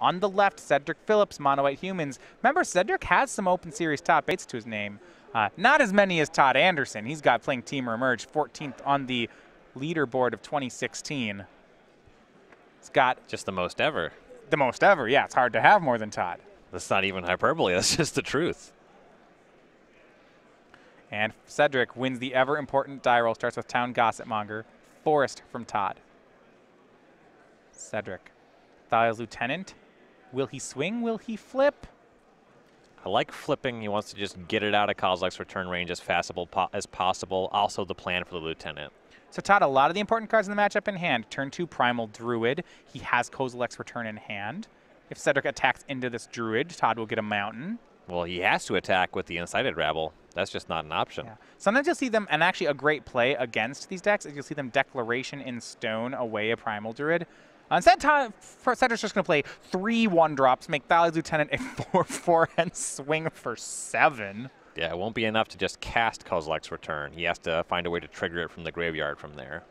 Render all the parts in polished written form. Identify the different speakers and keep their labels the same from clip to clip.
Speaker 1: On the left, Cedric Phillips, Mono White Humans. Remember, Cedric has some Open Series top 8s to his name. Not as many as Todd Anderson. He's got playing Team or Emerge, 14th on the leaderboard of 2016. He's got
Speaker 2: just the most ever.
Speaker 1: The most ever, yeah. It's hard to have more than Todd.
Speaker 2: That's not even hyperbole. That's just the truth.
Speaker 1: And Cedric wins the ever-important die roll. Starts with Town Gossipmonger. Forest from Todd. Cedric. Thalia's Lieutenant. Will he swing? Will he flip?
Speaker 2: I like flipping. He wants to just get it out of Kozilek's return range as fast as possible. Also the plan for the Lieutenant.
Speaker 1: So Todd, a lot of the important cards in the matchup in hand. Turn 2, Primal Druid. He has Kozilek's return in hand. If Cedric attacks into this Druid, Todd will get a Mountain.
Speaker 2: Well, he has to attack with the Incited Rabble. That's just not an option.
Speaker 1: Yeah. Sometimes you'll see them, and actually a great play against these decks is you'll see them Declaration in Stone away a Primal Druid. Instead, Cedric's just going to play 3 1-drops, make Thalia's Lieutenant a 4/4, and swing for 7.
Speaker 2: Yeah, it won't be enough to just cast Kozilek's return. He has to find a way to trigger it from the graveyard from there.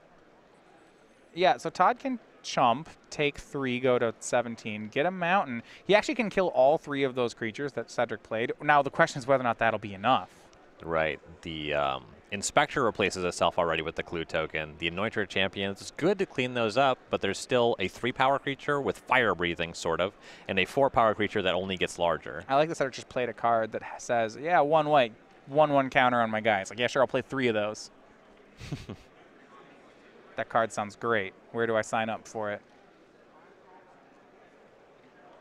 Speaker 1: Yeah, so Todd can chump, take 3, go to 17, get a Mountain. He actually can kill all 3 of those creatures that Cedric played. Now, the question is whether or not that'll be enough.
Speaker 2: Right. The Inspector replaces itself already with the Clue token. The Anointer Champions, it's good to clean those up, but there's still a 3-power creature with fire breathing, sort of, and a 4-power creature that only gets larger.
Speaker 1: I like that Cedric just played a card that says, yeah, 1 white, 1/1 counter on my guys. Like, yeah, sure, I'll play 3 of those. That card sounds great. Where do I sign up for it?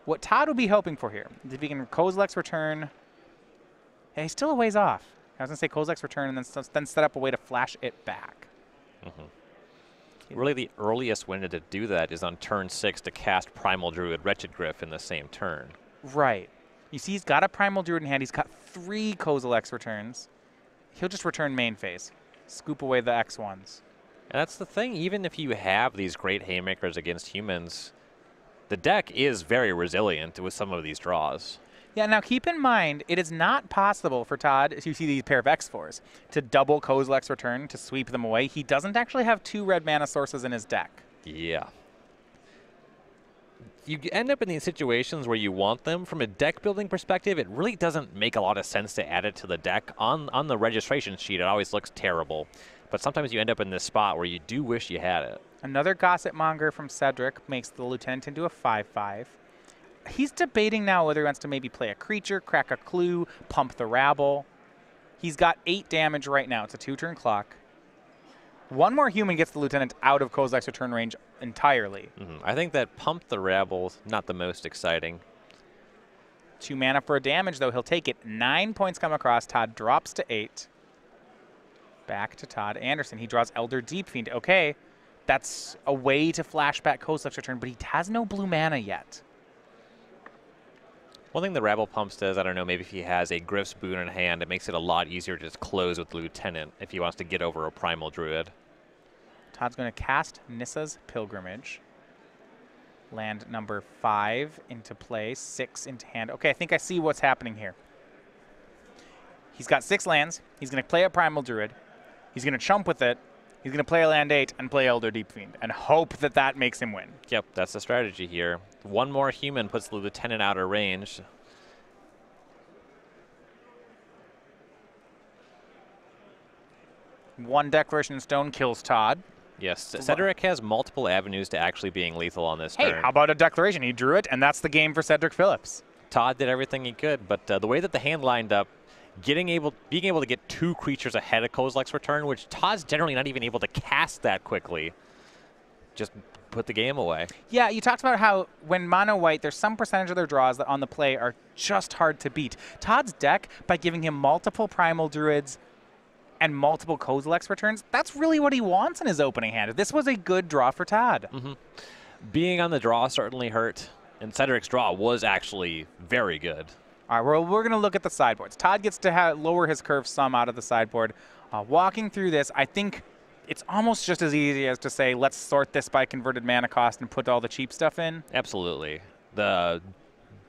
Speaker 1: What Todd would be hoping for here is if he can Kozilek's return. Yeah, he's still a ways off. I was going to say Kozilek's return and then set up a way to flash it back.
Speaker 2: Really, the earliest window to do that is on turn 6 to cast Primal Druid Wretched Gryff in the same turn.
Speaker 1: Right. You see, he's got a Primal Druid in hand. He's got 3 Kozilek's returns. He'll just return main phase. Scoop away the X1s.
Speaker 2: And that's the thing. Even if you have these great haymakers against humans, the deck is very resilient with some of these draws.
Speaker 1: Yeah, now keep in mind, it is not possible for Todd, if you see these pair of X4s, to double Kozilek's return to sweep them away. He doesn't actually have 2 red mana sources in his deck.
Speaker 2: Yeah. You end up in these situations where you want them. From a deck building perspective, it really doesn't make a lot of sense to add it to the deck. On the registration sheet, it always looks terrible. But sometimes you end up in this spot where you do wish you had it.
Speaker 1: Another Gossipmonger from Cedric makes the Lieutenant into a 5/5. He's debating now whether he wants to maybe play a creature, crack a Clue, pump the Rabble. He's got 8 damage right now. It's a 2-turn clock. 1 more human gets the Lieutenant out of Kozilek's return range entirely.
Speaker 2: I think that pump the Rabble's not the most exciting.
Speaker 1: 2 mana for a damage, though. He'll take it. 9 points come across. Todd drops to 8. Back to Todd Anderson. He draws Elder Deep Fiend. Okay, that's a way to flash back Kozilek's return, but he has no blue mana yet.
Speaker 2: One thing the Rabble pumps does, I don't know, maybe if he has a Gryff's Boon in hand, it makes it a lot easier to just close with the Lieutenant if he wants to get over a Primal Druid.
Speaker 1: Todd's going to cast Nissa's Pilgrimage. Land number 5 into play, 6 into hand. Okay, I think I see what's happening here. He's got 6 lands. He's going to play a Primal Druid. He's going to chump with it. He's going to play a land 8 and play Elder Deep Fiend and hope that that makes him win.
Speaker 2: Yep, that's the strategy here. 1 more human puts the Lieutenant out of range.
Speaker 1: One Declaration in Stone kills Todd.
Speaker 2: Yes, Cedric has multiple avenues to actually being lethal on this turn.
Speaker 1: Hey, how about a Declaration? He drew it, and that's the game for Cedric Phillips.
Speaker 2: Todd did everything he could, but the way that the hand lined up, being able to get 2 creatures ahead of Kozilek's return, which Todd's generally not even able to cast that quickly, just put the game away.
Speaker 1: Yeah, you talked about how when mono white, there's some percentage of their draws that on the play are just hard to beat. Todd's deck, by giving him multiple Primal Druids and multiple Kozilek's returns, that's really what he wants in his opening hand. This was a good draw for Todd.
Speaker 2: Being on the draw certainly hurt, and Cedric's draw was actually very good.
Speaker 1: All right, we're going to look at the sideboards. Todd gets to lower his curve some out of the sideboard. Walking through this, I think it's almost just as easy as to say, let's sort this by converted mana cost and put all the cheap stuff in.
Speaker 2: Absolutely. The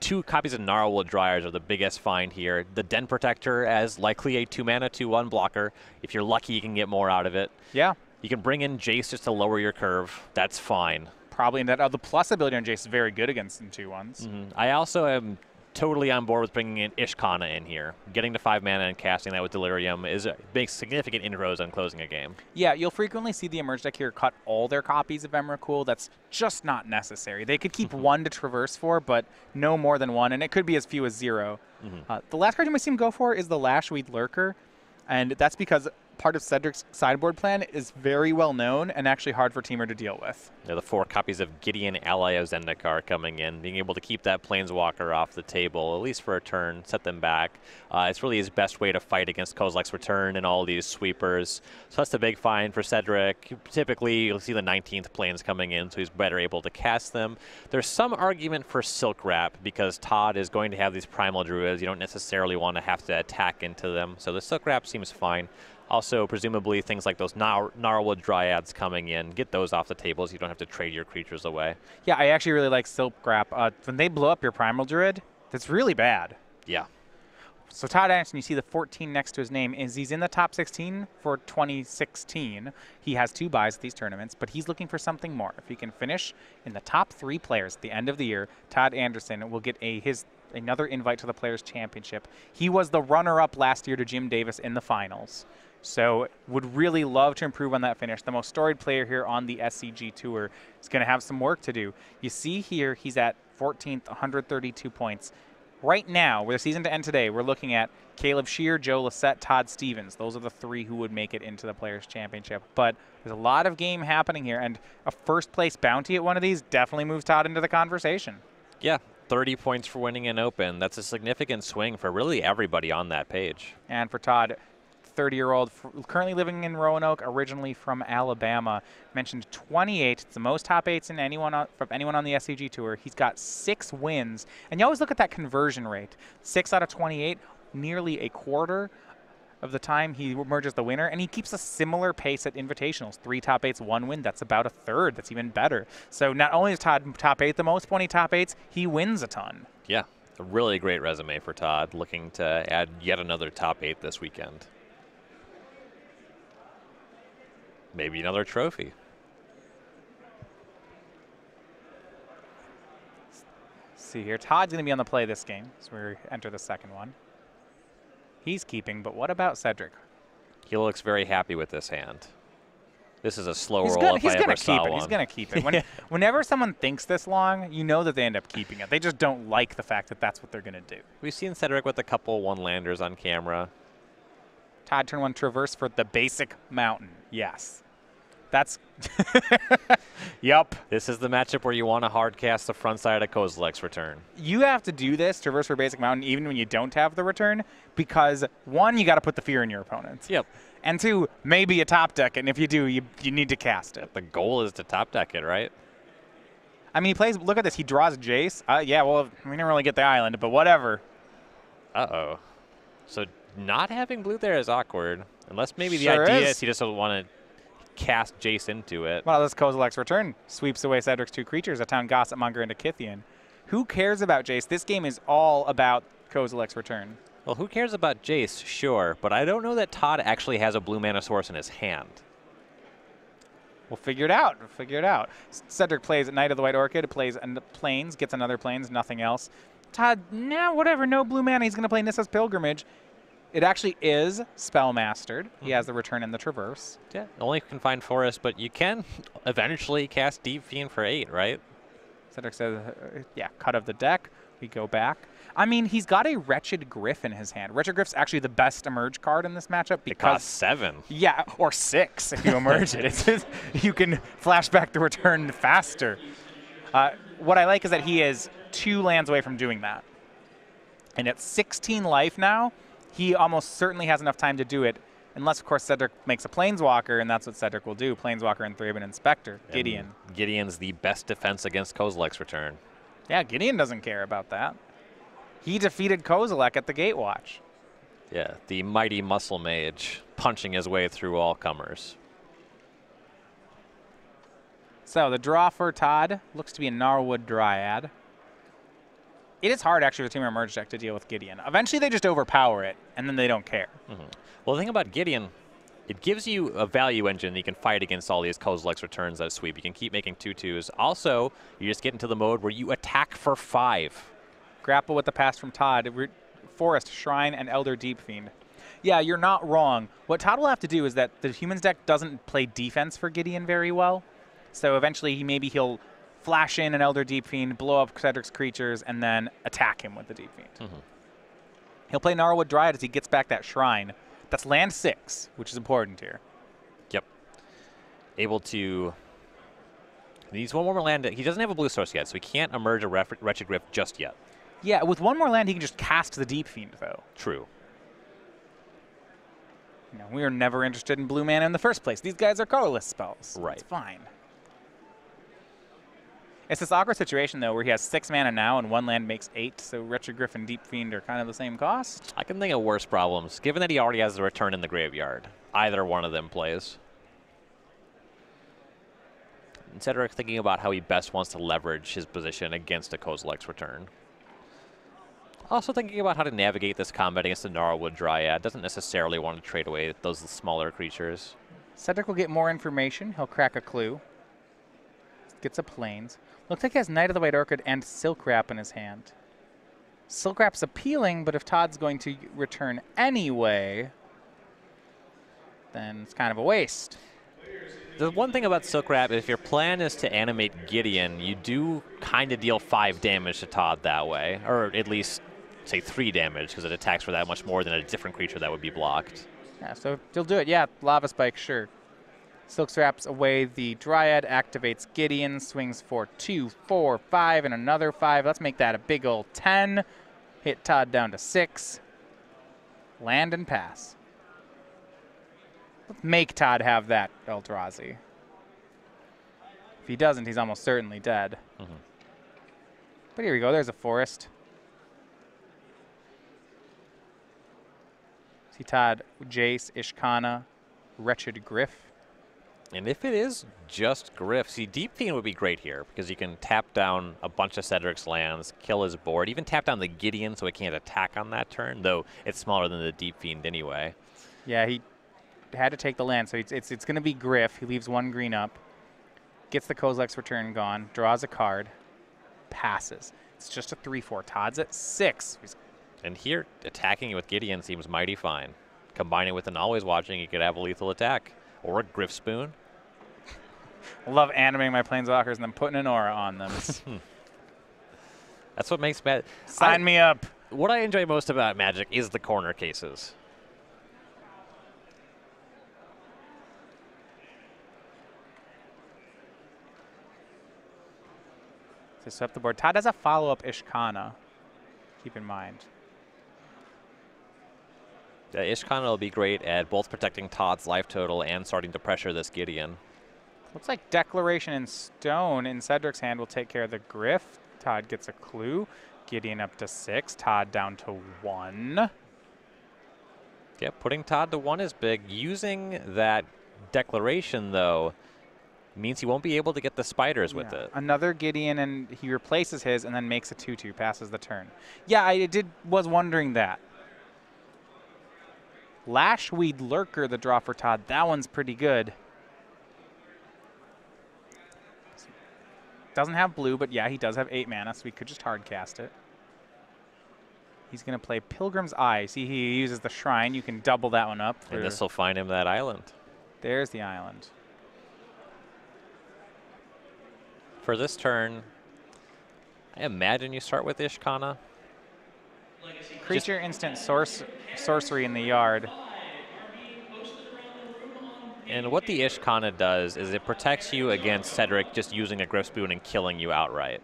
Speaker 2: 2 copies of Gnarlwood Dryers are the biggest find here. The Den Protector as likely a 2-mana, 2/1 blocker. If you're lucky, you can get more out of it.
Speaker 1: Yeah.
Speaker 2: You can bring in Jace just to lower your curve. That's fine.
Speaker 1: probably in that. The plus ability on Jace is very good against some 2/1s.
Speaker 2: I also am totally on board with bringing in Ishkana in here. Getting to 5 mana and casting that with Delirium makes significant inroads on closing a game.
Speaker 1: Yeah, you'll frequently see the Emerge deck here cut all their copies of Emrakul. That's just not necessary. They could keep 1 to traverse for, but no more than 1, and it could be as few as 0. The last card you might see him go for is the Lashweed Lurker, and that's because part of Cedric's sideboard plan is very well known and actually hard for Teamer to deal with.
Speaker 2: Yeah, the 4 copies of Gideon, Ally of Zendikar coming in, being able to keep that Planeswalker off the table, at least for a turn, set them back. It's really his best way to fight against Kozilek's Return and all these sweepers. So that's a big find for Cedric. Typically, you'll see the 19th Planes coming in, so he's better able to cast them. There's some argument for Silk Wrap, because Todd is going to have these Primal Druids. You don't necessarily want to have to attack into them, so the Silk Wrap seems fine. Also, presumably, things like those Gnarlwood Dryads coming in, get those off the table so you don't have to trade your creatures away.
Speaker 1: Yeah, I actually really like Silk Wrap. When they blow up your Primal Druid, that's really bad.
Speaker 2: Yeah.
Speaker 1: So Todd Anderson, you see the 14 next to his name, is he's in the top 16 for 2016. He has 2 buys at these tournaments, but he's looking for something more. If he can finish in the top 3 players at the end of the year, Todd Anderson will get another invite to the Players' Championship. He was the runner-up last year to Jim Davis in the finals. So would really love to improve on that finish. The most storied player here on the SCG Tour is going to have some work to do. You see here he's at 14th, 132 points. Right now, with the season to end today, we're looking at Caleb Shear, Joe Lissette, Todd Stevens. Those are the 3 who would make it into the Players' Championship. But there's a lot of game happening here, and a first-place bounty at one of these definitely moves Todd into the conversation.
Speaker 2: Yeah, 30 points for winning an Open. That's a significant swing for really everybody on that page.
Speaker 1: And for Todd, 30-year-old, currently living in Roanoke, originally from Alabama, mentioned 28. It's the most top 8s in from anyone on the SCG Tour. He's got 6 wins. And you always look at that conversion rate. 6 out of 28, nearly a quarter of the time he emerges the winner. And he keeps a similar pace at Invitationals. 3 top 8s, 1 win. That's about a third. That's even better. So not only is Todd top 8 the most, 20 top 8s, he wins a ton.
Speaker 2: Yeah, a really great resume for Todd, looking to add yet another top 8 this weekend. Maybe another trophy.
Speaker 1: See here, Todd's going to be on the play this game, so we enter the second one. He's keeping, but what about Cedric?
Speaker 2: He looks very happy with this hand. This is a slow
Speaker 1: He's
Speaker 2: roll
Speaker 1: gonna,
Speaker 2: if I ever saw one.
Speaker 1: He's going to keep it. Whenever someone thinks this long, you know that they end up keeping it. They just don't like the fact that that's what they're going to do.
Speaker 2: We've seen Cedric with a couple one-landers on camera.
Speaker 1: Todd turn 1 traverse for the basic mountain. Yes. That's Yup.
Speaker 2: This is the matchup where you want to hard cast the front side of Kozilek's Return.
Speaker 1: You have to do this, traverse for basic mountain, even when you don't have the return, because 1, you got to put the fear in your opponents.
Speaker 2: Yep.
Speaker 1: And 2, maybe a top deck, and if you do, you need to cast it.
Speaker 2: The goal is to top deck it, right?
Speaker 1: I mean, he plays, look at this, he draws Jace. Yeah, well, we didn't really get the island, but whatever.
Speaker 2: Uh-oh. So not having blue there is awkward, unless maybe the
Speaker 1: Sure
Speaker 2: idea
Speaker 1: is.
Speaker 2: is he just doesn't want to cast Jace into it.
Speaker 1: Well, this Kozilek's Return sweeps away Cedric's 2 creatures, a Town Gossipmonger and a Kithian. Who cares about Jace? This game is all about Kozilek's Return.
Speaker 2: Well, who cares about Jace? Sure, but I don't know that Todd actually has a blue mana source in his hand.
Speaker 1: We'll figure it out. Cedric plays Knight of the White Orchid, plays Plains, gets another Plains, nothing else. Todd, nah, whatever, no blue mana. He's going to play Nissa's Pilgrimage. It actually is Spellmastered. He has the Return and the Traverse.
Speaker 2: Yeah, only Confined Forest, but you can eventually cast Deep Fiend for 8, right?
Speaker 1: Cedric says, yeah, cut of the deck. We go back. I mean, he's got a Wretched Gryph in his hand. Wretched Gryph's actually the best Emerge card in this matchup because...
Speaker 2: It costs 7.
Speaker 1: Yeah, or 6 if you emerge it. It's just, you can flash back the return faster. What I like is that he is 2 lands away from doing that. And at 16 life now, he almost certainly has enough time to do it, unless, of course, Cedric makes a Planeswalker, and that's what Cedric will do. Planeswalker and Thraben Inspector. Gideon.
Speaker 2: And Gideon's the best defense against Kozilek's Return.
Speaker 1: Yeah, Gideon doesn't care about that. He defeated Kozilek at the Gatewatch.
Speaker 2: Yeah, the mighty muscle mage punching his way through all comers.
Speaker 1: So the draw for Todd looks to be a Gnarlwood Dryad. It is hard, actually, with Team Emerge deck to deal with Gideon. Eventually, they just overpower it, and then they don't care.
Speaker 2: Well, the thing about Gideon, it gives you a value engine that you can fight against all these Kozilek's returns that sweep. You can keep making 2/2s. Also, you just get into the mode where you attack for 5.
Speaker 1: Grapple with the pass from Todd. Forest, Shrine, and Elder Deep Fiend. Yeah, you're not wrong. What Todd will have to do is that the Humans deck doesn't play defense for Gideon very well. So eventually maybe he'll flash in an Elder Deep Fiend, blow up Cedric's creatures, and then attack him with the Deep Fiend. He'll play Gnarlwood Dryad as he gets back that Shrine. That's land 6, which is important here.
Speaker 2: Yep. Able to... Needs one more land. He doesn't have a blue source yet, so he can't emerge a Wretched Griff just yet.
Speaker 1: Yeah, with one more land, he can just cast the Deep Fiend, though.
Speaker 2: True.
Speaker 1: You know, we were never interested in blue mana in the first place. These guys are colorless spells.
Speaker 2: Right.
Speaker 1: It's fine. It's this awkward situation, though, where he has 6 mana now and 1 land makes 8, so Wretched Griff and Deep Fiend are kind of the same cost.
Speaker 2: I can think of worse problems, given that he already has the return in the graveyard. Either one of them plays. And Cedric thinking about how he best wants to leverage his position against a Kozilek's return. Also thinking about how to navigate this combat against the Gnarlwood Dryad. Doesn't necessarily want to trade away those smaller creatures.
Speaker 1: Cedric will get more information. He'll crack a clue. Gets a Plains. Looks like he has Knight of the White Orchid and Silk Wrap in his hand. Silk Wrap's appealing, but if Todd's going to return anyway, then it's kind of a waste.
Speaker 2: The one thing about Silk Wrap, if your plan is to animate Gideon, you do kind of deal 5 damage to Todd that way. Or at least, say, 3 damage, because it attacks for that much more than a different creature that would be blocked.
Speaker 1: Yeah, so he'll do it. Yeah, Lava Spike, sure. Silk Wraps away the Dryad, activates Gideon, swings for 2, 4, 5, and another 5. Let's make that a big old 10. Hit Todd down to 6. Land and pass. Let's make Todd have that Eldrazi. If he doesn't, he's almost certainly dead. But here we go. There's a Forest. See Todd, Jace, Ishkana, Wretched Griff.
Speaker 2: And if it is just Griff, see, Deep Fiend would be great here because you can tap down a bunch of Cedric's lands, kill his board, even tap down the Gideon so it can't attack on that turn, though it's smaller than the Deep Fiend anyway.
Speaker 1: Yeah, he had to take the land, so it's going to be Griff. He leaves 1 green up, gets the Kozilek's return gone, draws a card, passes. It's just a 3/4. Todd's at 6.
Speaker 2: And here, attacking with Gideon seems mighty fine. Combine it with an Always Watching, you could have a lethal attack. Or a Griff Spoon.
Speaker 1: I love animating my Planeswalkers and then putting an aura on them.
Speaker 2: That's what makes Magic.
Speaker 1: Sign me up.
Speaker 2: What I enjoy most about Magic is the corner cases.
Speaker 1: To sweep the board. Todd has a follow-up Ishkana. Keep in mind.
Speaker 2: Ishkana will be great at both protecting Todd's life total and starting to pressure this Gideon.
Speaker 1: Looks like Declaration in Stone in Cedric's hand will take care of the Griff. Todd gets a clue. Gideon up to 6. Todd down to 1.
Speaker 2: Yeah, putting Todd to 1 is big. Using that Declaration, though, means he won't be able to get the spiders with it. Another
Speaker 1: Gideon, and he replaces his and then makes a 2/2, passes the turn. Yeah, I was wondering that. Lashweed Lurker, the draw for Todd. That one's pretty good. Doesn't have blue, but yeah, he does have 8 mana, so we could just hard cast it. He's going to play Pilgrim's Eye. See, he uses the Shrine. You can double that one up.
Speaker 2: And this will find him that island.
Speaker 1: There's the island.
Speaker 2: For this turn, I imagine you start with Ishkana.
Speaker 1: Creature instant sorcery in the yard.
Speaker 2: And what the Ishkana does is it protects you against Cedric just using a Griff Spoon and killing you outright.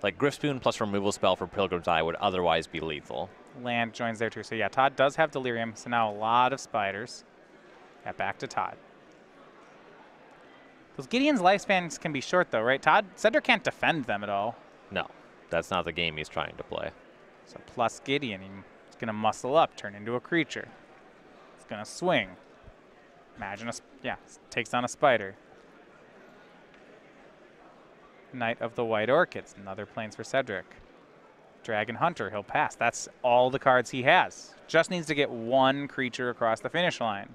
Speaker 2: Like Griff Spoon plus removal spell for Pilgrim's Eye would otherwise be lethal.
Speaker 1: Land joins there too. So yeah, Todd does have Delirium, so now a lot of spiders. Yeah, back to Todd. Those Gideon's lifespans can be short though, right? Cedric can't defend them at all.
Speaker 2: No, that's not the game he's trying to play.
Speaker 1: So plus Gideon, he's going to muscle up, turn into a creature. He's going to swing. Imagine takes on a spider. Knight of the White Orchids, another plains for Cedric. Dragon Hunter, he'll pass. That's all the cards he has. Just needs to get one creature across the finish line.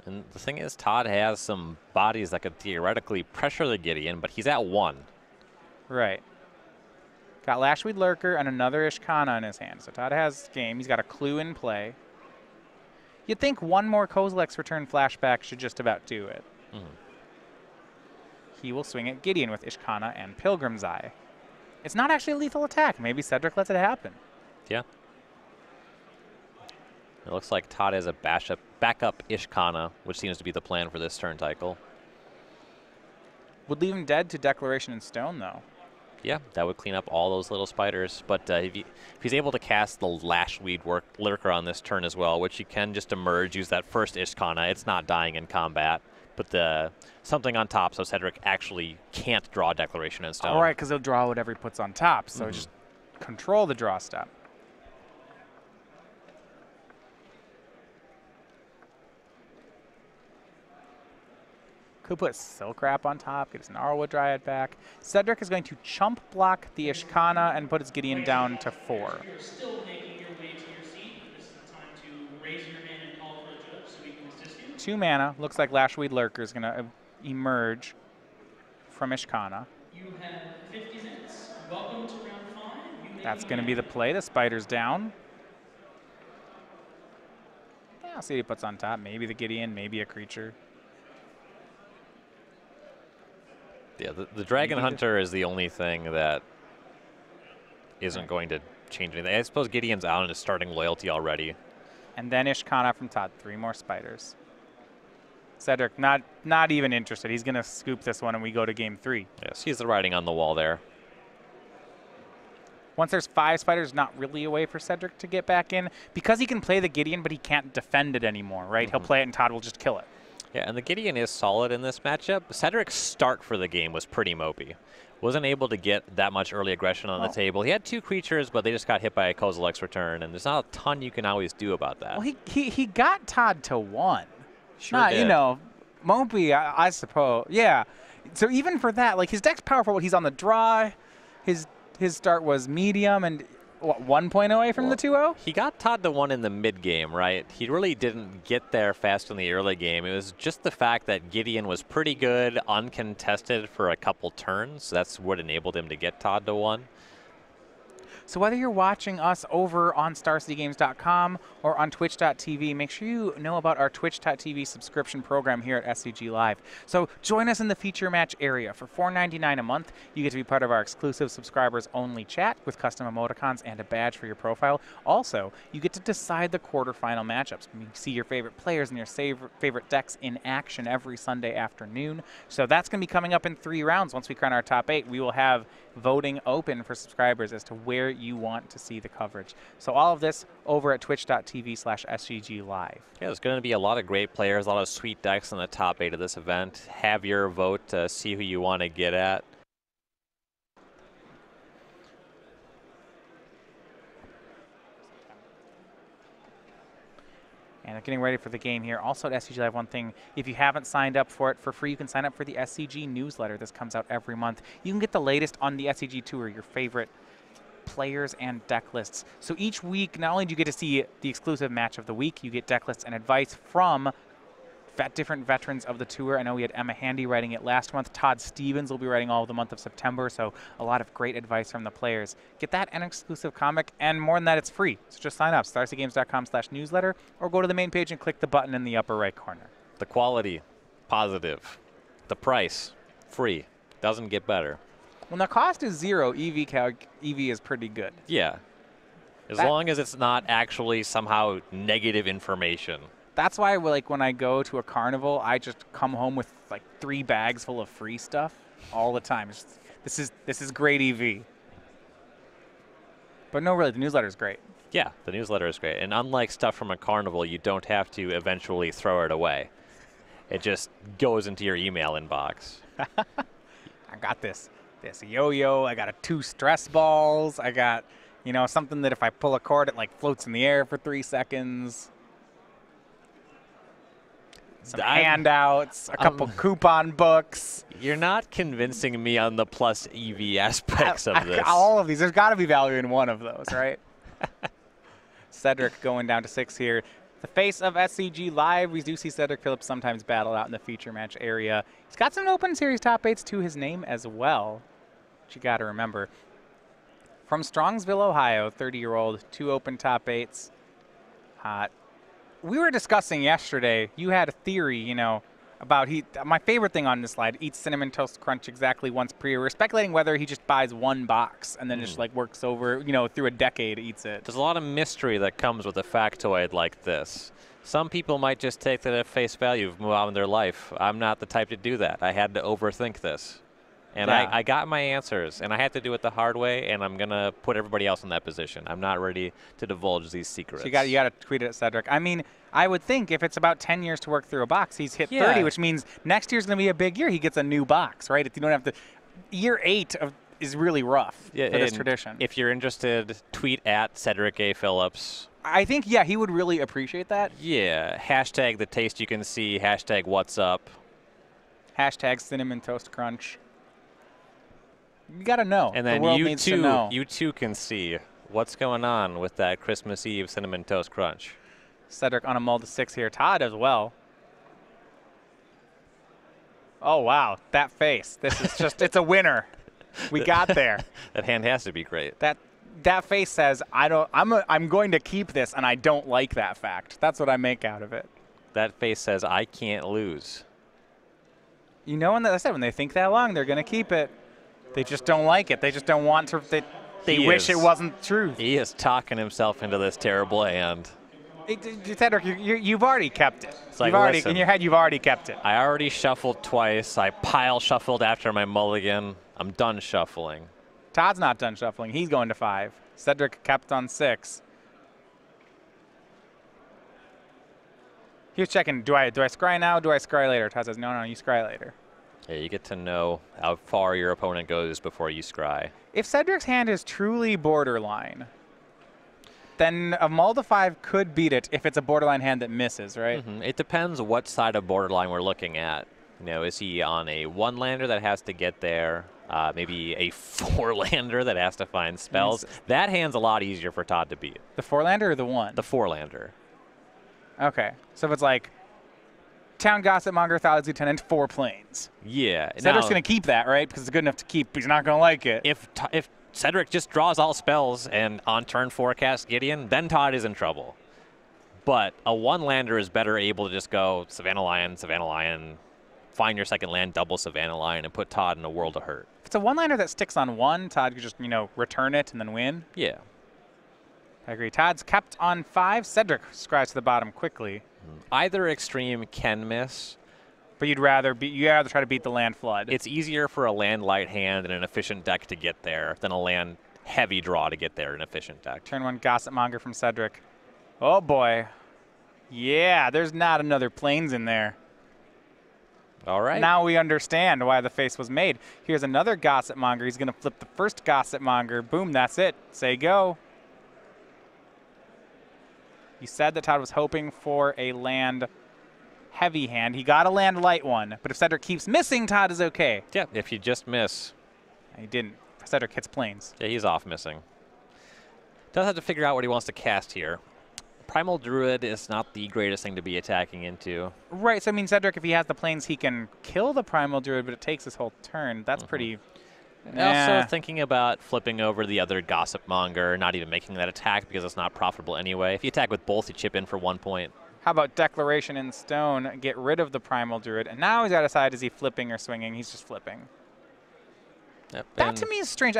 Speaker 2: And the thing is, Todd has some bodies that could theoretically pressure the Gideon, but he's at 1.
Speaker 1: Right. Got Lashweed Lurker and another Ishkana in his hand. So Todd has game. He's got a clue in play. You'd think one more Kozilek's Return flashback should just about do it. He will swing at Gideon with Ishkana and Pilgrim's Eye. It's not actually a lethal attack. Maybe Cedric lets it happen.
Speaker 2: Yeah. It looks like Todd has a backup Ishkana, which seems to be the plan for this turn cycle.
Speaker 1: Would leave him dead to Declaration in Stone, though.
Speaker 2: Yeah, that would clean up all those little spiders. But if he's able to cast the Lashweed Lurker on this turn as well, which he can just emerge, use that first Ishkana. It's not dying in combat. But something on top, so Cedric actually can't draw Declaration in Stone.
Speaker 1: All right, because he'll draw whatever he puts on top. So just control the draw step. Could put Silk Wrap on top, get his Gnarlwood Dryad back. Cedric is going to chump block the Ishkana and put his Gideon down to 4.
Speaker 3: You're still making your way to your seat. This is the time to raise your hand and call for a judge so we can assist you.
Speaker 1: 2 mana. Looks like Lashweed Lurker is going to emerge from Ishkana.
Speaker 3: You have 50 minutes. Welcome to round 5.
Speaker 1: That's going to be the play. The spider's down. Yeah, I'll see what he puts on top. Maybe the Gideon, maybe a creature.
Speaker 2: Yeah, the Dragon Hunter is the only thing that isn't going to change anything. I suppose Gideon's out and is starting loyalty already.
Speaker 1: And then Ishkana from Todd. 3 more spiders. Cedric, not even interested. He's going to scoop this one and we go to game 3.
Speaker 2: Yes, he's the writing on the wall there.
Speaker 1: Once there's 5 spiders, not really a way for Cedric to get back in. Because he can play the Gideon, but he can't defend it anymore, right? He'll play it and Todd will just kill it.
Speaker 2: Yeah, and the Gideon is solid in this matchup. Cedric's start for the game was pretty mopey. Wasn't able to get that much early aggression on the table. He had 2 creatures, but they just got hit by a Kozilek's Return, and there's not a ton you can always do about that.
Speaker 1: Well, he got Todd to 1.
Speaker 2: Sure
Speaker 1: not,
Speaker 2: did.
Speaker 1: you know, mopey, I suppose. Yeah. So even for that, like his deck's powerful. He's on the draw. His start was medium, and what, 1 point away from the 2-0?
Speaker 2: He got Todd to 1 in the mid game, right? He really didn't get there fast in the early game. It was just the fact that Gideon was pretty good, uncontested for a couple turns. That's what enabled him to get Todd to 1.
Speaker 1: So whether you're watching us over on StarCityGames.com or on Twitch.tv, make sure you know about our Twitch.tv subscription program here at SCG Live. So join us in the feature match area. For $4.99 a month, you get to be part of our exclusive subscribers-only chat with custom emoticons and a badge for your profile. Also, you get to decide the quarterfinal matchups. You see your favorite players and your favorite decks in action every Sunday afternoon. So that's going to be coming up in 3 rounds. Once we crown our top 8, we will have voting open for subscribers as to where you want to see the coverage. So all of this over at twitch.tv/SCG Live.
Speaker 2: Yeah, there's going to be a lot of great players, a lot of sweet decks in the top 8 of this event. Have your vote to see who you want to get at.
Speaker 1: And getting ready for the game here. Also at SCG Live, one thing, if you haven't signed up for it for free, you can sign up for the SCG newsletter. This comes out every month. You can get the latest on the SCG Tour, your favorite players and deck lists. So each week, not only do you get to see the exclusive match of the week, you get deck lists and advice from different veterans of the tour. I know we had Emma Handy writing it last month. Todd Stevens will be writing all of the month of September, so a lot of great advice from the players. Get that and exclusive comic, and more than that, it's free. So just sign up, starcitygames.com/newsletter, or go to the main page and click the button in the upper right corner.
Speaker 2: The quality, positive. The price, free. Doesn't get better.
Speaker 1: When the cost is 0, EV is pretty good.
Speaker 2: Yeah. As long as it's not actually somehow negative information.
Speaker 1: That's why, like, when I go to a carnival, I just come home with like 3 bags full of free stuff all the time. This is great EV. But no, really, the newsletter is great.
Speaker 2: Yeah, the newsletter is great. And unlike stuff from a carnival, you don't have to eventually throw it away. It just goes into your email inbox.
Speaker 1: I got this yo-yo. I got 2 stress balls. I got, something that if I pull a cord, it like floats in the air for 3 seconds. some handouts, a couple coupon books.
Speaker 2: You're not convincing me on the plus EV aspects of this.
Speaker 1: All of these. There's got to be value in one of those, right? Cedric going down to 6 here. The face of SCG Live. We do see Cedric Phillips sometimes battle out in the feature match area. He's got some open series top 8s to his name as well, which you got to remember. From Strongsville, Ohio, 30-year-old, 2 open top 8s. We were discussing yesterday, you had a theory, you know, about my favorite thing on this slide, eats Cinnamon Toast Crunch exactly once per year. We're speculating whether he just buys one box and then just like works over, you know, through a decade, eats it.
Speaker 2: There's a lot of mystery that comes with a factoid like this. Some people might just take that at face value, move on with their life. I'm not the type to do that. I had to overthink this. And
Speaker 1: yeah.
Speaker 2: I got my answers, and I had to do it the hard way, and I'm going to put everybody else in that position. I'm not ready to divulge these secrets.
Speaker 1: So you got to tweet it at Cedric. I mean, I would think if it's about 10 years to work through a box, he's hit 30, which means next year's going to be a big year. He gets a new box, right? If you don't have to, year 8 is really rough for this tradition.
Speaker 2: If you're interested, tweet at Cedric A. Phillips.
Speaker 1: I think, yeah, he would really appreciate that.
Speaker 2: Yeah, hashtag the taste you can see, hashtag what's up.
Speaker 1: Hashtag Cinnamon Toast Crunch. You got to know.
Speaker 2: And then
Speaker 1: the world needs to know.
Speaker 2: You too can see what's going on with that Christmas Eve Cinnamon Toast Crunch.
Speaker 1: Cedric on a mull to 6 here. Todd as well. Oh, wow. That face. This is just, it's a winner. We got there.
Speaker 2: That hand has to be great.
Speaker 1: That face says, I'm going to keep this, and I don't like that fact. That's what I make out of it.
Speaker 2: That face says, I can't lose.
Speaker 1: You know, when I said when they think that long, they're going to keep it. They just don't like it. They just don't want to. They wish it wasn't true.
Speaker 2: He is talking himself into this terrible hand.
Speaker 1: Cedric, you've already kept it.
Speaker 2: It's like,
Speaker 1: listen, in your head, you've already kept it.
Speaker 2: I already shuffled twice. I pile shuffled after my mulligan. I'm done shuffling.
Speaker 1: Todd's not done shuffling. He's going to 5. Cedric kept on 6. He was checking, do I scry now? Do I scry later? Todd says, no, you scry later.
Speaker 2: Yeah, you get to know how far your opponent goes before you scry.
Speaker 1: If Cedric's hand is truly borderline, then a mull to 5 could beat it if it's a borderline hand that misses, right?
Speaker 2: Mm-hmm. It depends what side of borderline we're looking at. You know, is he on a 1-lander that has to get there? Maybe a 4-lander that has to find spells? That hand's a lot easier for Todd to beat.
Speaker 1: The 4-lander or the 1?
Speaker 2: The 4-lander.
Speaker 1: Okay. So if it's like Town Gossipmonger, Thales Lieutenant, 4 planes.
Speaker 2: Yeah.
Speaker 1: Cedric's going to keep that, right? Because it's good enough to keep, but he's not going to like it.
Speaker 2: If Cedric just draws all spells and on turn 4 casts Gideon, then Todd is in trouble. But a 1-lander is better able to just go Savannah Lion, find your second land, double Savannah Lion, and put Todd in a world of hurt.
Speaker 1: If it's a 1-lander that sticks on 1, Todd could just, return it and then win.
Speaker 2: Yeah.
Speaker 1: I agree. Todd's kept on 5. Cedric scries to the bottom quickly.
Speaker 2: Either extreme can miss.
Speaker 1: But you'd rather try to beat the land flood.
Speaker 2: It's easier for a land light hand and an efficient deck to get there than a land heavy draw to get there in an efficient deck.
Speaker 1: Turn 1 Gossipmonger from Cedric. Oh boy. Yeah, there's not another planes in there.
Speaker 2: All right.
Speaker 1: Now we understand why the face was made. Here's another Gossipmonger. He's going to flip the first Gossipmonger. Boom, that's it. Say go. You said that Todd was hoping for a land heavy hand. He got a land light one, but if Cedric keeps missing, Todd is okay.
Speaker 2: Yeah, if you just miss.
Speaker 1: He didn't. Cedric hits planes.
Speaker 2: Yeah, he's off missing. Does have to figure out what he wants to cast here. Primal Druid is not the greatest thing to be attacking into.
Speaker 1: Right, so I mean, Cedric, if he has the planes, he can kill the Primal Druid, but it takes his whole turn. That's pretty...
Speaker 2: Also thinking about flipping over the other Gossipmonger, not even making that attack because it's not profitable anyway. If you attack with both, you chip in for 1 point.
Speaker 1: How about Declaration in Stone, get rid of the Primal Druid, and now he's got to decide, is he flipping or swinging? He's just flipping.
Speaker 2: Yep.
Speaker 1: That to me is strange.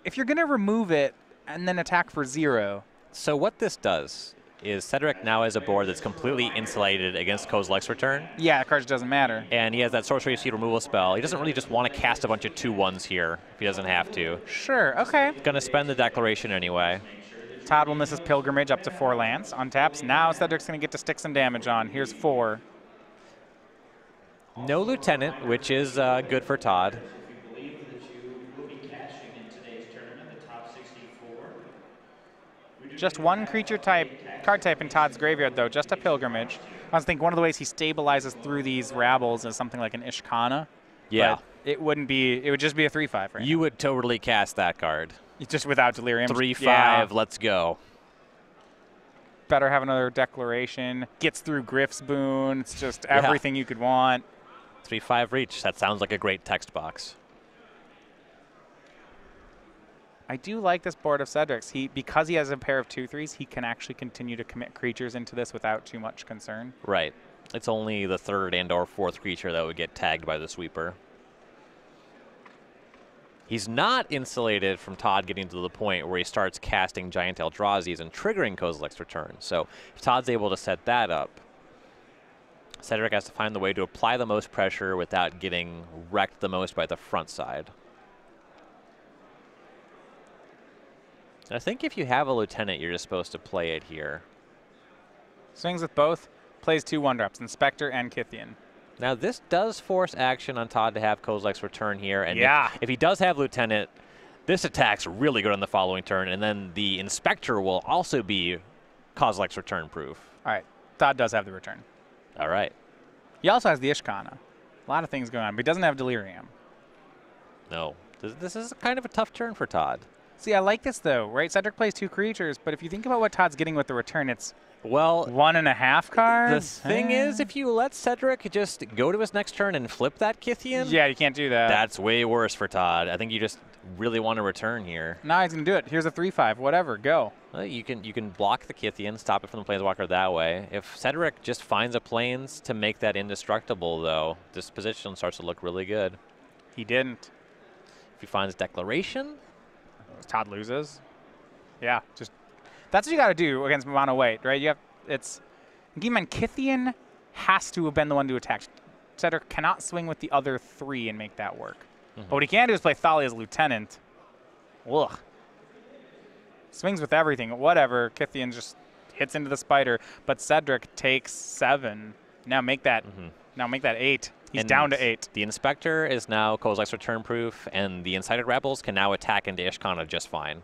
Speaker 1: If you're going to remove it and then attack for 0.
Speaker 2: So what this does is Cedric now has a board that's completely insulated against Kozilek's return.
Speaker 1: Yeah, the card doesn't matter.
Speaker 2: And he has that Sorcery Seed removal spell. He doesn't really just want to cast a bunch of 2/1s here if he doesn't have to.
Speaker 1: Sure, okay.
Speaker 2: Going to spend the Declaration anyway.
Speaker 1: Todd will miss his Pilgrimage up to 4 lands. Untaps. Now Cedric's going to get to stick some damage on. Here's 4.
Speaker 2: No Lieutenant, which is good for Todd.
Speaker 1: Just 1 creature type, card type in Todd's graveyard, though. Just a Pilgrimage. I was thinking one of the ways he stabilizes through these rabbles is something like an Ishkana.
Speaker 2: Yeah.
Speaker 1: But it wouldn't be. It would just be a 3/5 right
Speaker 2: You would totally cast that card.
Speaker 1: now. Just without Delirium.
Speaker 2: 3/5,
Speaker 1: Yeah.
Speaker 2: let's go.
Speaker 1: Better have another Declaration. Gets through Griff's Boon. It's just everything you could want.
Speaker 2: 3/5 reach. That sounds like a great text box.
Speaker 1: I do like this board of Cedric's. Because he has a pair of 2/3s, he can actually continue to commit creatures into this without too much concern.
Speaker 2: Right. It's only the 3rd and or 4th creature that would get tagged by the sweeper. He's not insulated from Todd getting to the point where he starts casting Giant Eldrazi's and triggering Kozilek's Return. So if Todd's able to set that up, Cedric has to find the way to apply the most pressure without getting wrecked the most by the front side. I think if you have a Lieutenant, you're just supposed to play it here.
Speaker 1: Swings with both. Plays 2 1-drops, Inspector and Kythian.
Speaker 2: Now, this does force action on Todd to have Kozilek's Return here. And
Speaker 1: Yeah.
Speaker 2: if he does have Lieutenant, this attack's really good on the following turn. And then the Inspector will also be Kozilek's Return proof.
Speaker 1: All right. Todd does have the return.
Speaker 2: All right.
Speaker 1: He also has the Ishkana. A lot of things going on, but he doesn't have Delirium.
Speaker 2: No. This is kind of a tough turn for Todd.
Speaker 1: See, I like this, though, right? Cedric plays 2 creatures, but if you think about what Todd's getting with the return, it's
Speaker 2: Well,
Speaker 1: 1.5 cards.
Speaker 2: the thing is, if you let Cedric just go to his next turn and flip that Kythian,
Speaker 1: Yeah, you can't do that.
Speaker 2: that's way worse for Todd. I think you just really want to return here.
Speaker 1: Now he's going to do it. Here's a 3/5. Whatever. Go.
Speaker 2: You can block the Kythian, stop it from the Planeswalker that way. If Cedric just finds a Plains to make that indestructible, though, this position starts to look really good.
Speaker 1: He didn't.
Speaker 2: If he finds Declaration,
Speaker 1: Todd loses. Yeah, just that's what you got to do against mono weight, right? You have keep in mind Kythian has to have been the one to attack. Cedric cannot swing with the other 3 and make that work. But what he can do is play Thalia's Lieutenant. Ugh. Swings with everything. Whatever. Kythian just hits into the spider, but Cedric takes 7. Now make that. Now make that 8. He's
Speaker 2: And
Speaker 1: down to 8.
Speaker 2: the Inspector is now Kozilek's Return proof, and the Incited Rebels can now attack into Ishkana just fine.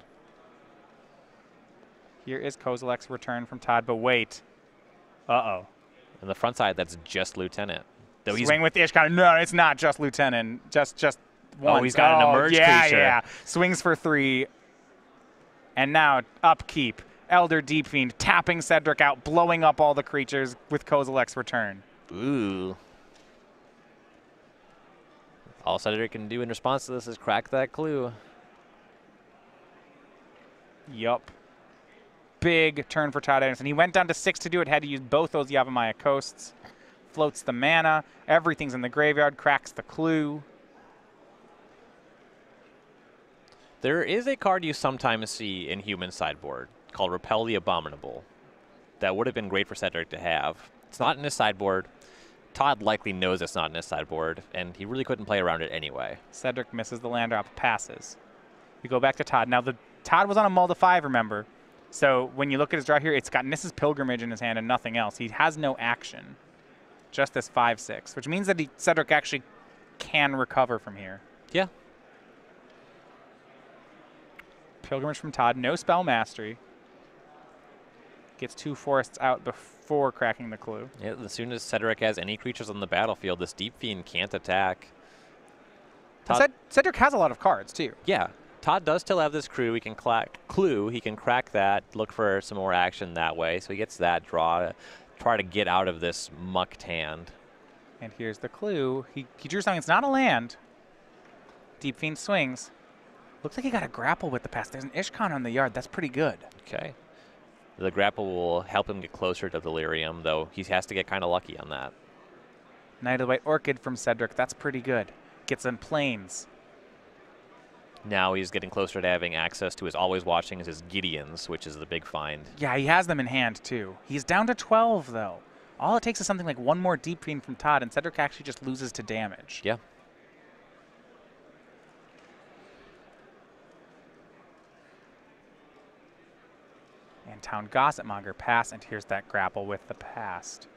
Speaker 1: Here is Kozilek's Return from Todd, but wait. Uh-oh.
Speaker 2: On the front side, that's just Lieutenant. Though
Speaker 1: Swing with the Ishkana. No, it's not just Lieutenant. Just one.
Speaker 2: he's got an emerge creature.
Speaker 1: Yeah. Swings for 3. And now upkeep. Elder Deep Fiend tapping Cedric out, blowing up all the creatures with Kozilek's Return.
Speaker 2: Ooh. All Cedric can do in response to this is crack that clue.
Speaker 1: Yup. Big turn for Todd Anderson. He went down to 6 to do it, had to use both those Yavimaya Coasts. Floats the mana. Everything's in the graveyard. Cracks the clue.
Speaker 2: There is a card you sometimes see in human sideboard called Repel the Abominable. That would have been great for Cedric to have. It's not in his sideboard. Todd likely knows it's not in his sideboard, and he really couldn't play around it anyway.
Speaker 1: Cedric misses the land drop, passes. We go back to Todd. Now, Todd was on a mull to 5, remember? So when you look at his draw here, it's got Nissa's Pilgrimage in his hand and nothing else. He has no action. Just this 5/6, which means that Cedric actually can recover from here.
Speaker 2: Yeah.
Speaker 1: Pilgrimage from Todd, no spell mastery. Gets 2 forests out before cracking the clue.
Speaker 2: Yeah, as soon as Cedric has any creatures on the battlefield, this Deep Fiend can't attack.
Speaker 1: Cedric has a lot of cards, too.
Speaker 2: Yeah. Todd does still have this clue. He can crack that, look for some more action that way. So he gets that draw, try to get out of this mucked hand.
Speaker 1: And here's the clue. He drew something. It's not a land. Deep Fiend swings. Looks like he got a grapple with the pass. There's an Ishkan on the yard. That's pretty good.
Speaker 2: Okay. The grapple will help him get closer to Delirium, though he has to get kind of lucky on that.
Speaker 1: Knight of the White Orchid from Cedric. That's pretty good. Gets in Plains.
Speaker 2: Now he's getting closer to having access to his Always Watching his Gideons, which is the big find.
Speaker 1: Yeah, he has them in hand, too. He's down to 12, though. All it takes is something like one more Deep Fiend from Todd, and Cedric actually just loses to damage.
Speaker 2: Yeah.
Speaker 1: And Town Gossipmonger pass, and here's that grapple with the past.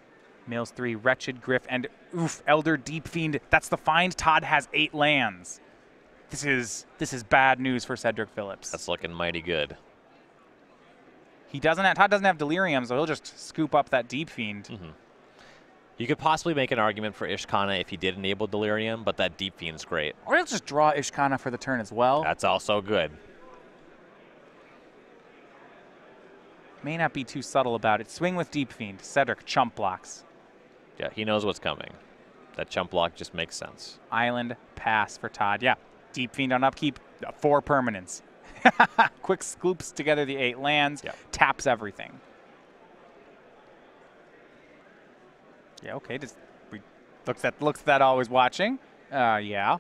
Speaker 1: Mills 3, Wretched Griff, and oof, Elder Deep Fiend. That's the find. Todd has 8 lands. This is bad news for Cedric Phillips.
Speaker 2: That's looking mighty good.
Speaker 1: Todd doesn't have Delirium, so he'll just scoop up that Deep Fiend.
Speaker 2: You could possibly make an argument for Ishkana if he did enable Delirium, but that Deep Fiend's great.
Speaker 1: Or he'll just draw Ishkana for the turn as well.
Speaker 2: That's also good.
Speaker 1: May not be too subtle about it. Swing with Deep Fiend. Cedric chump blocks.
Speaker 2: Yeah, he knows what's coming. That chump block just makes sense.
Speaker 1: Island pass for Todd. Yeah, Deep Fiend on upkeep. 4 permanents. Quick scoops together the 8 lands.
Speaker 2: Yep.
Speaker 1: Taps everything. Yeah, okay. Just looks at that always watching. Yeah.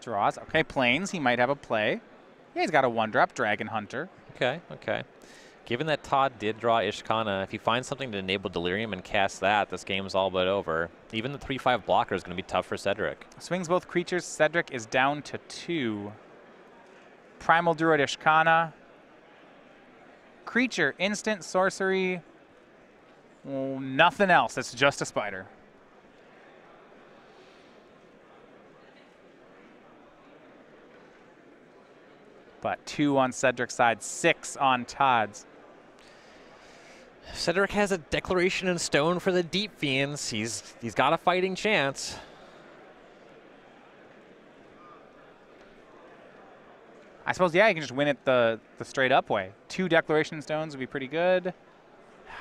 Speaker 1: Draws. Okay, planes. He might have a play. Yeah, he's got a 1-drop, Dragon Hunter.
Speaker 2: Okay. Given that Todd did draw Ishkana, if he finds something to enable Delirium and cast that, this game's all but over. Even the 3/5 blocker is going to be tough for Cedric.
Speaker 1: Swings both creatures. Cedric is down to 2. Primal Druid Ishkana. Creature, instant, sorcery. Nothing else. It's just a spider. But 2 on Cedric's side, 6 on Todd's.
Speaker 2: Cedric has a Declaration in Stone for the Deep Fiends. He's got a fighting chance.
Speaker 1: I suppose, yeah, you can just win it the straight up way. 2 Declaration Stones would be pretty good.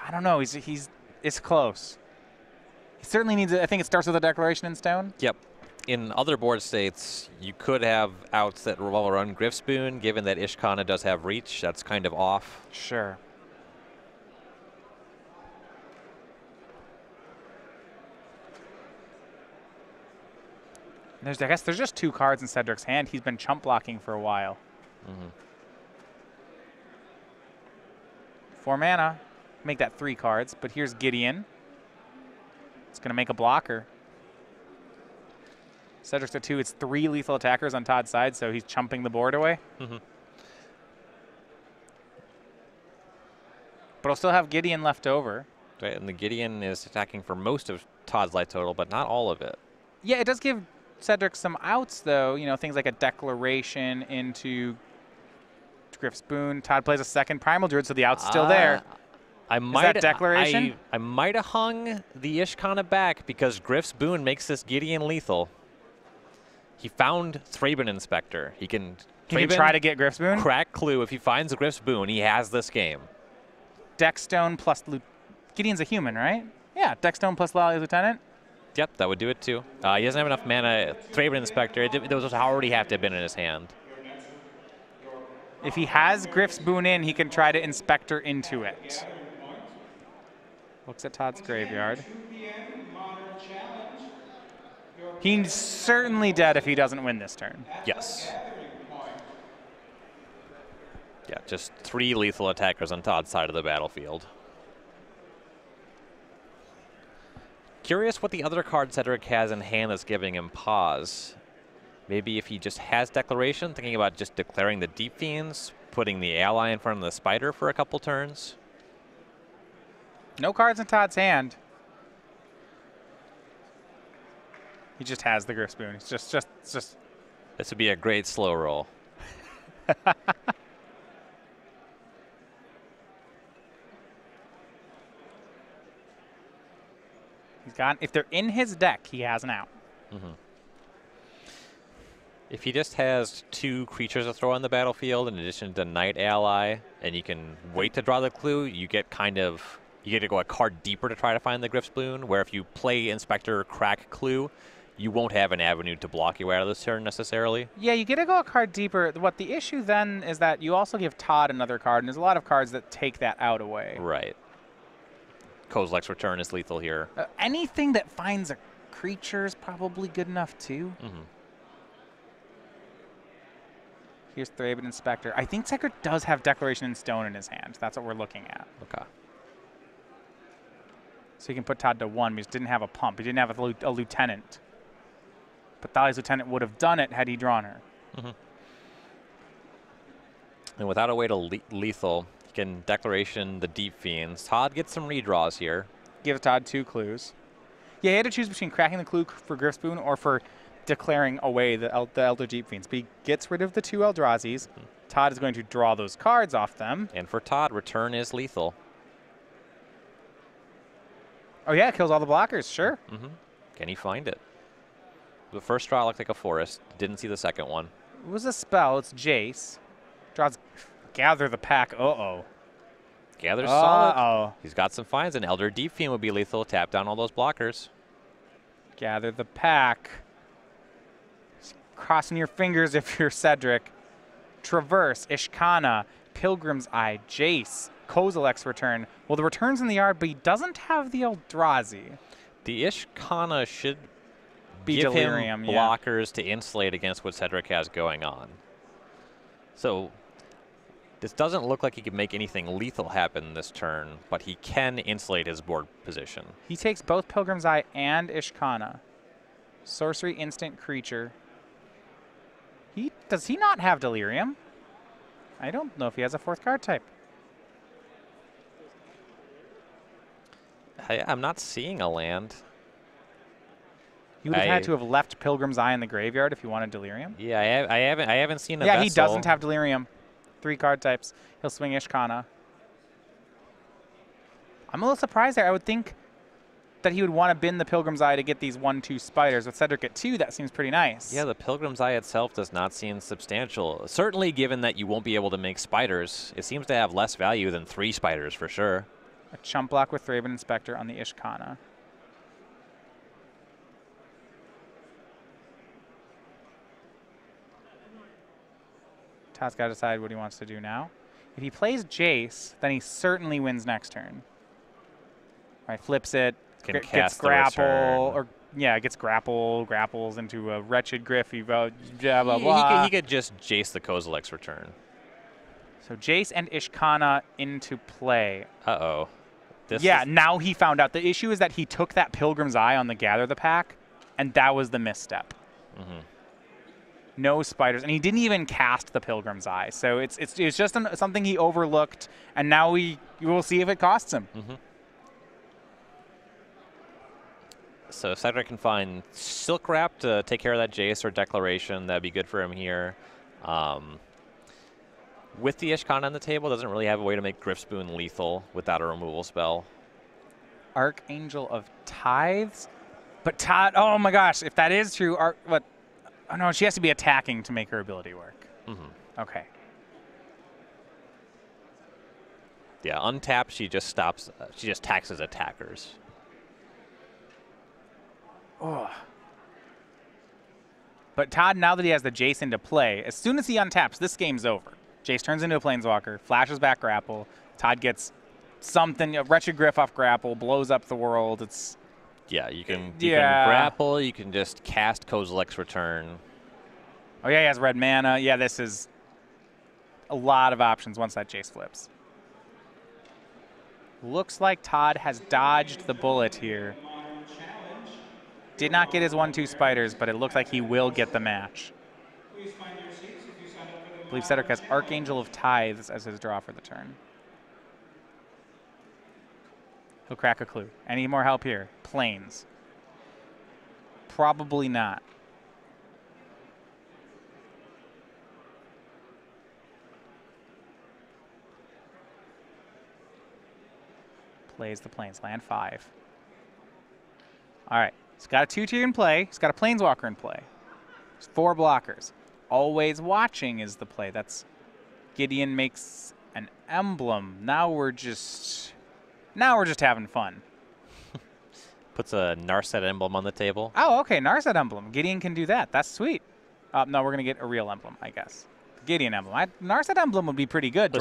Speaker 1: I don't know. It's close. He certainly needs it. I think it starts with a Declaration in Stone.
Speaker 2: Yep. In other board states, you could have outs that revolve around Griffspoon, given that Ishkana does have reach. That's kind of off.
Speaker 1: Sure. I guess there's just 2 cards in Cedric's hand. He's been chump blocking for a while. 4 mana. Make that 3 cards, but here's Gideon. It's going to make a blocker. Cedric's at 2. It's 3 lethal attackers on Todd's side, so he's chumping the board away. But he'll still have Gideon left over.
Speaker 2: Right, and the Gideon is attacking for most of Todd's life total, but not all of it.
Speaker 1: Yeah, it does give Cedric some outs, though. You know, things like a Declaration into Griffspoon. Todd plays a 2nd Primal Druid, so the out's still there.
Speaker 2: I might
Speaker 1: Declaration?
Speaker 2: I might have hung the Ishkana back because Griffspoon makes this Gideon lethal. He found Thraben Inspector. He can
Speaker 1: try to get Griffspoon?
Speaker 2: Crack Clue. If he finds Griffspoon, he has this game.
Speaker 1: Deckstone plus Gideon's a human, right? Yeah, Deckstone plus Lolly Lieutenant.
Speaker 2: Yep, that would do it too. He doesn't have enough mana. Thraben Inspector, those already have to have been in his hand.
Speaker 1: If he has Griffspoon in, he can try to Inspector into it. Looks at Todd's graveyard. He's certainly dead if he doesn't win this turn.
Speaker 2: Yes. Yeah, just 3 lethal attackers on Todd's side of the battlefield. Curious what the other card Cedric has in hand that's giving him pause. Maybe if he just has Declaration, thinking about just declaring the Deep Fiends, putting the ally in front of the spider for a couple turns.
Speaker 1: No cards in Todd's hand. He just has the Griffspoon. It's just.
Speaker 2: This would be a great slow roll.
Speaker 1: If they're in his deck, he has an out.
Speaker 2: If he just has 2 creatures to throw on the battlefield in addition to Knight Ally, and you can wait to draw the clue, you get to go a card deeper to try to find the Griffspoon, where if you play Inspector Crack Clue, you won't have an avenue to block you out of this turn necessarily.
Speaker 1: Yeah, you get to go a card deeper. What the issue then is that you also give Todd another card, and there's a lot of cards that take that out away.
Speaker 2: Right. Kozilek's Return is lethal here.
Speaker 1: Anything that finds a creature is probably good enough too. Here's Thraben Inspector. I think Cedric does have Declaration in Stone in his hand. That's what we're looking at.
Speaker 2: Okay.
Speaker 1: So he can put Todd to 1. He just didn't have a pump. He didn't have a lieutenant. But Thali's Lieutenant would have done it had he drawn her.
Speaker 2: And without a way to lethal, he can Declaration the Deep Fiends. Todd gets some redraws here.
Speaker 1: Give Todd 2 clues. Yeah, he had to choose between cracking the clue for Griffspoon or for declaring away the Elder Deep Fiends. But he gets rid of the 2 Eldrazi's. Todd is going to draw those cards off them.
Speaker 2: And for Todd, Return is lethal.
Speaker 1: Oh, yeah, kills all the blockers, sure.
Speaker 2: Can he find it? The first draw looked like a forest. Didn't see the second one.
Speaker 1: It was a spell. It's Jace. Draws Gather the Pack. Uh-oh.
Speaker 2: Gather's solid.
Speaker 1: Uh-oh.
Speaker 2: He's got some finds. An Elder Deep Fiend would be lethal. Tap down all those blockers.
Speaker 1: Gather the Pack. Just crossing your fingers if you're Cedric. Traverse, Ishkana, Pilgrim's Eye, Jace, Kozilek's Return. Well, the return's in the yard, but he doesn't have the Eldrazi.
Speaker 2: The Ishkana should
Speaker 1: Be
Speaker 2: give
Speaker 1: Delirium,
Speaker 2: him blockers to insulate against what Cedric has going on. So this doesn't look like he can make anything lethal happen this turn, but he can insulate his board position.
Speaker 1: He takes both Pilgrim's Eye and Ishkana. Sorcery, instant creature. Does he not have Delirium? I don't know if he has a 4th card type.
Speaker 2: I'm not seeing a land.
Speaker 1: He would have had to have left Pilgrim's Eye in the graveyard if he wanted Delirium.
Speaker 2: Yeah, I haven't seen a
Speaker 1: Yeah,
Speaker 2: vessel.
Speaker 1: he doesn't have Delirium. 3 card types. He'll swing Ishkana. I'm a little surprised there. I would think that he would want to bin the Pilgrim's Eye to get these 1/2 spiders. With Cedric at 2, that seems pretty nice.
Speaker 2: Yeah, the Pilgrim's Eye itself does not seem substantial. Certainly given that you won't be able to make spiders, it seems to have less value than 3 spiders for sure.
Speaker 1: A chump block with Thraben Inspector on the Ishkana. Todd's got to decide what he wants to do now. If he plays Jace, then he certainly wins next turn. Right, flips it, gets grapple, or gets grapple, grapples into a wretched Griffy, blah, blah, blah.
Speaker 2: He could just Jace the Kozilek's Return.
Speaker 1: So Jace and Ishkana into play.
Speaker 2: Uh-oh.
Speaker 1: Now he found out. The issue is that he took that Pilgrim's Eye on the Gather the Pack, and that was the misstep. No spiders, and he didn't even cast the Pilgrim's Eye. So it's just something he overlooked, and now we'll see if it costs him.
Speaker 2: So if Cedric can find Silk Wrap to take care of that Jace or Declaration, that'd be good for him here. With the Ishkana on the table, doesn't really have a way to make Grifspoon lethal without a removal spell.
Speaker 1: Archangel of Tithes, but Todd. Oh my gosh, if that is true, what? Oh no, she has to be attacking to make her ability work. Okay.
Speaker 2: Yeah, untap. She just stops. She just taxes attackers.
Speaker 1: Oh. But Todd, now that he has the Jace into play, as soon as he untaps, this game's over. Jace turns into a Planeswalker, flashes back grapple. Todd gets something, a Wretched Griff off grapple, blows up the world.
Speaker 2: Yeah, you can grapple. You can just cast Kozilek's Return.
Speaker 1: Oh yeah, he has red mana. Yeah, this is a lot of options once that Jace flips. Looks like Todd has dodged the bullet here. Did not get his 1/2 spiders, but it looks like he will get the match. I believe Cedric has Archangel of Tithes as his draw for the turn. He'll crack a clue. Any more help here? Plains. Probably not. Plays the Plains. Land 5. All right. He's got a 2-tier in play. He's got a Planeswalker in play. There's 4 blockers. Always Watching is the play. That's Gideon makes an emblem. Now we're just having fun.
Speaker 2: Puts a Narset emblem on the table.
Speaker 1: Oh, okay, Narset emblem. Gideon can do that. That's sweet. No, we're gonna get a real emblem, I guess. Gideon emblem. Narset emblem would be pretty good.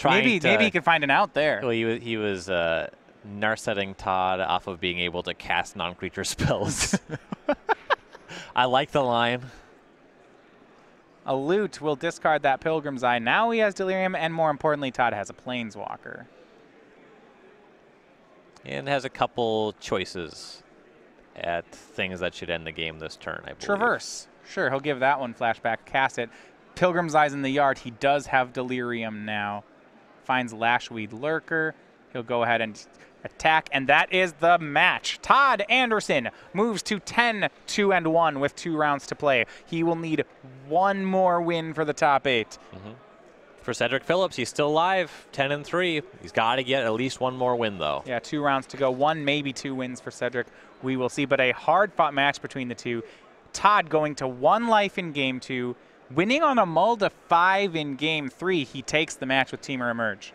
Speaker 1: Maybe he could find an out there.
Speaker 2: Well, he was Narsetting Todd off of being able to cast non-creature spells. I like the line.
Speaker 1: A loot will discard that Pilgrim's Eye. Now he has Delirium, and more importantly, Todd has a Planeswalker.
Speaker 2: And has a couple choices at things that should end the game this turn, I believe.
Speaker 1: Traverse. Sure, he'll give that one flashback, cast it. Pilgrim's Eye's in the yard. He does have Delirium now. Finds Lashweed Lurker. He'll go ahead and attack, and that is the match. Todd Anderson moves to 10-2-1 with 2 rounds to play. He will need one more win for the top 8.
Speaker 2: for Cedric Phillips. He's still alive, 10-3. He's got to get at least one more win, though.
Speaker 1: Yeah, 2 rounds to go. 1, maybe 2 wins for Cedric. We will see. But a hard-fought match between the two. Todd going to 1 life in Game 2, winning on a mull to 5 in Game 3. He takes the match with Teamer Emerge.